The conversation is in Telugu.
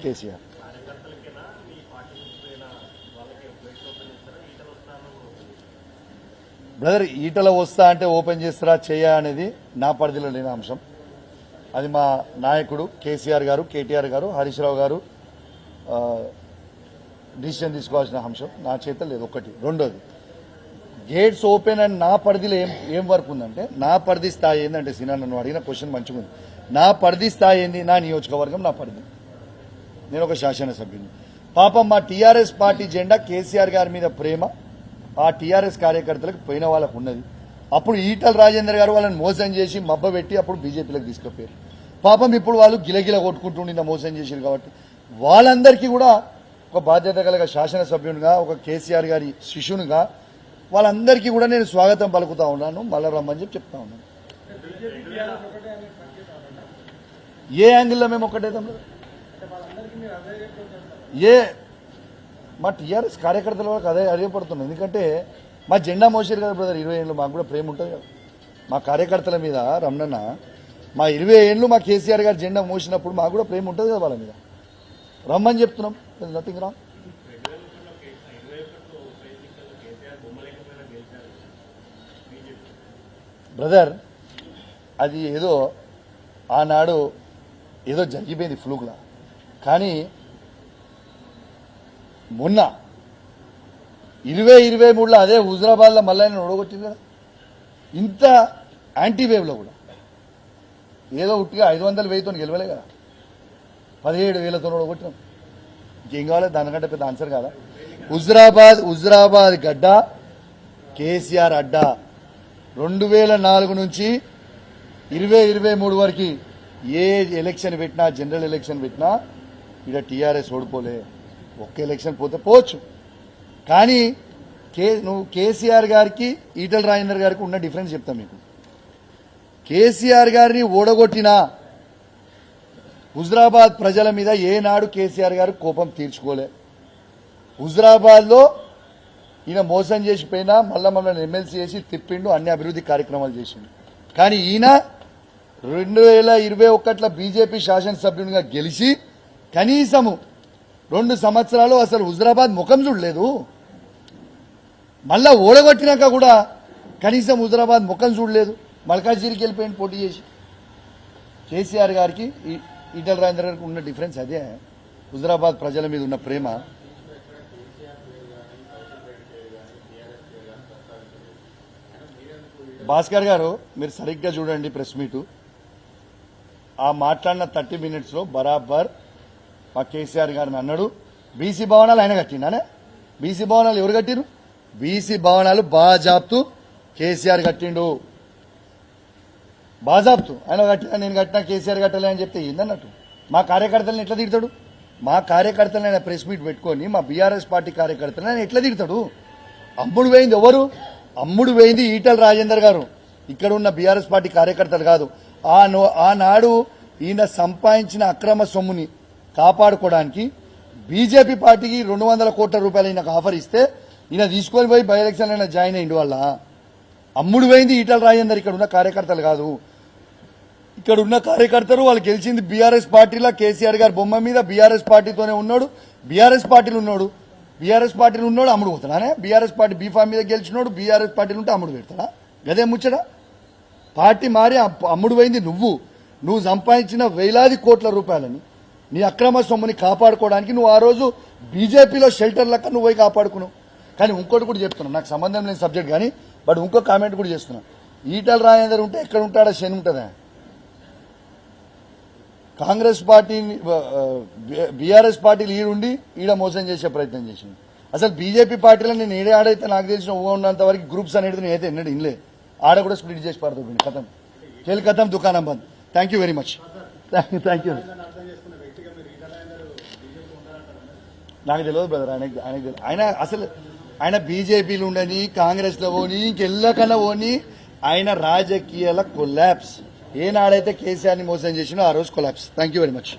కేసీఆర్ బ్రదర్ ఈటల వస్తా అంటే ఓపెన్ చేస్తారా చేయా అనేది నా పరిధిలో లేని అంశం. అది మా నాయకుడు కేసీఆర్ గారు, కేటీఆర్ గారు, హరీష్ రావు గారు డిసిషన్ తీసుకోవాల్సిన అంశం. నా చేత లేదు. ఒకటి. రెండోది, గేట్స్ ఓపెన్ అండ్ నా పరిధిలో ఏం వర్క్ ఉందంటే, నా పరిధి స్థాయి ఏంటంటే, సినా నన్ను అడిగిన క్వశ్చన్ మంచిగా ఉంది. నా పరిధి స్థాయి ఏంది? నా నియోజకవర్గం, నా పరిధి. నేను ఒక శాసనసభ్యుని. పాపం మా టీఆర్ఎస్ పార్టీ జెండా కేసీఆర్ గారి మీద ప్రేమ ఆ టీఆర్ఎస్ కార్యకర్తలకు పోయిన వాళ్ళకు ఉన్నది. అప్పుడు ఈటల రాజేందర్ గారు వాళ్ళని మోసం చేసి మబ్బబెట్టి అప్పుడు బీజేపీలకు తీసుకుపోయారు. పాపం ఇప్పుడు వాళ్ళు గిలగిల కొట్టుకుంటుండి మోసం చేశారు. కాబట్టి వాళ్ళందరికీ కూడా ఒక బాధ్యత కలిగ శాసనసభ్యునిగా, ఒక కేసీఆర్ గారి శిష్యునిగా వాళ్ళందరికీ కూడా నేను స్వాగతం పలుకుతా ఉన్నాను. మళ్ళా రమ్మని చెప్తా ఉన్నాను. ఏ యాంగిల్లో మేము ఒకటేద్దాం? మా టీఆర్ఎస్ కార్యకర్తల వరకు అదే పడుతున్నాం. ఎందుకంటే మా జెండా మోసారు కదా బ్రదర్ 20 ఏళ్ళు. మాకు కూడా ప్రేమ ఉంటుంది కదా మా కార్యకర్తల మీద. రమణన్న, మా 20 ఏళ్ళు మా కేసీఆర్ గారు జెండా మోసినప్పుడు మాకు కూడా ప్రేమ ఉంటుంది కదా వాళ్ళ మీద. రమ్మని చెప్తున్నాం. Nothing wrong. బ్రదర్, అది ఏదో ఆనాడు ఏదో జరిగిపోయింది ఫ్లూక్లా. కానీ మొన్న 2023లో అదే హుజరాబాద్లో మళ్ళీ ఆయన ఓడగొట్టింది కదా. ఇంత యాంటీవేవ్లో కూడా ఏదో ఉట్టిగా 500 1000తో గెలవలే కదా, 17,000తో ఓడగొట్టినాం. ఇంకేం కావాలి? దానికంటే పెద్ద ఆన్సర్ కాదా? హుజరాబాద్ గడ్డ, కేసీఆర్ అడ్డా. 2004 నుంచి 2023 వరకు ఏ ఎలక్షన్ పెట్టినా, జనరల్ ఎలక్షన్ పెట్టినా ఇక్కడ టీఆర్ఎస్ ఓడిపోలే. ఒక్క ఎలక్షన్ పోతే పోవచ్చు. కానీ నువ్వు కేసీఆర్ గారికి, ఈటల రాజేందర్ గారికి ఉన్న డిఫరెన్స్ చెప్తా మీకు. కేసీఆర్ గారిని ఓడగొట్టినా హుజరాబాద్ ప్రజల మీద ఏనాడు కేసీఆర్ గారు కోపం తీర్చుకోలే. హుజరాబాద్లో ఈయన మోసం చేసిపోయినా మళ్ళా మమ్మల్ని ఎమ్మెల్సీ చేసి తిప్పిండు, అన్ని అభివృద్ధి కార్యక్రమాలు చేసిండు. కానీ ఈయన 2021లో బీజేపీ శాసనసభ్యునిగా గెలిచి కనీసము 2 సంవత్సరాలు అసలు హుజరాబాద్ ముఖం చూడలేదు. మళ్ళా ఓడగొట్టినాక కూడా కనీసం హుజరాబాద్ ముఖం చూడలేదు. మల్కాజ్గిరికి వెళ్ళిపోయింది పోటీ చేసి. కేసీఆర్ గారికి, ఈటల రాజేందర్ గారికి ఉన్న డిఫరెన్స్ అదే. హుజరాబాద్ ప్రజల మీద ఉన్న ప్రేమ. భాస్కర్ గారు, మీరు సరిగ్గా చూడండి ప్రెస్ మీటు. ఆ మాట్లాడిన 30 మినిట్స్లో బరాబర్ మా కేసీఆర్ గారిని అన్నాడు, బీసీ భవనాలు ఆయన కట్టిండానే. బీసీ భవనాలు ఎవరు కట్టిరు? బీసీ భవనాలు బాజాప్తు కేసీఆర్ కట్టిండు. బాజాప్తు ఆయన కట్టినా, నేను కట్టినా, కేసీఆర్ కట్టలే అని చెప్తే ఏందన్నట్టు? మా కార్యకర్తలను ఎట్లా తిడతాడు? మా కార్యకర్తలను ఆయన ప్రెస్ మీట్ పెట్టుకొని మా బీఆర్ఎస్ పార్టీ కార్యకర్తలను ఆయన ఎట్లా తిడతాడు? అమ్ముడు పోయింది ఎవరు? అమ్ముడు పోయింది ఈటల రాజేందర్ గారు. ఇక్కడ ఉన్న బీఆర్ఎస్ పార్టీ కార్యకర్తలు కాదు. ఆనాడు ఈయన సంపాదించిన అక్రమ సొమ్ముని కాపాడుకోవడానికి బీజేపీ పార్టీకి 200 కోట్ల రూపాయలు ఈయనకు ఆఫర్ ఇస్తే ఈయన తీసుకొని పోయి బై ఎలక్షన్ అయినా జాయిన్ అయ్యిండు. వల్ల అమ్ముడు పోయింది ఈటల రాజేందర్. ఇక్కడ ఉన్న కార్యకర్తలు కాదు. ఇక్కడ ఉన్న కార్యకర్తలు వాళ్ళు గెలిచింది బీఆర్ఎస్ పార్టీలో కేసీఆర్ గారి బొమ్మ మీద. బీఆర్ఎస్ పార్టీతోనే ఉన్నాడు. బీఆర్ఎస్ పార్టీలు ఉన్నాడు అమ్ముడు పోతాడానే. బీఆర్ఎస్ పార్టీ బీఫామ్ మీద గెలిచినోడు బీఆర్ఎస్ పార్టీలు ఉంటే అమ్ముడు పెడతాడా? గదే ముచ్చడా? పార్టీ మారి అమ్ముడు పోయింది నువ్వు సంపాదించిన వేలాది కోట్ల రూపాయలని, నీ అక్రమ సొమ్ముని కాపాడుకోవడానికి నువ్వు ఆ రోజు బీజేపీలో షెల్టర్ లెక్క నువ్వు పోయి కాపాడుకున్నావు. కానీ ఇంకోటి కూడా చెప్తున్నా, నాకు సంబంధం లేని సబ్జెక్ట్ కానీ, బట్ ఇంకో కామెంట్ కూడా చేస్తున్నా. ఈటల రాజేందర్ ఉంటే ఎక్కడ ఉంటాడా? శని ఉంటుందా? కాంగ్రెస్ పార్టీ, బీఆర్ఎస్ పార్టీలు ఈడుండి ఈడ మోసం చేసే ప్రయత్నం చేసింది. అసలు బీజేపీ పార్టీలో నేను ఆడైతే నాకు తెలిసిన ఉన్నంత వరకు గ్రూప్స్ అనేది నేనైతే ఎన్నడూ ఇన్లే. ఆడ కూడా స్ప్లిట్ చేసి పడుతుంది. కథం కేల్ కథం దుకాణం బంద్. Thank you very much. Thank you. నాకు తెలియదు బ్రదర్. ఆయన బీజేపీలు ఉండని, కాంగ్రెస్లో పోని, ఇంకెళ్ళకన్నా పోని, ఆయన రాజకీయాల కొలాప్స్. ఏనాడైతే కేసీఆర్ని మోసం చేసినో ఆ రోజు collapse. Thank you very much.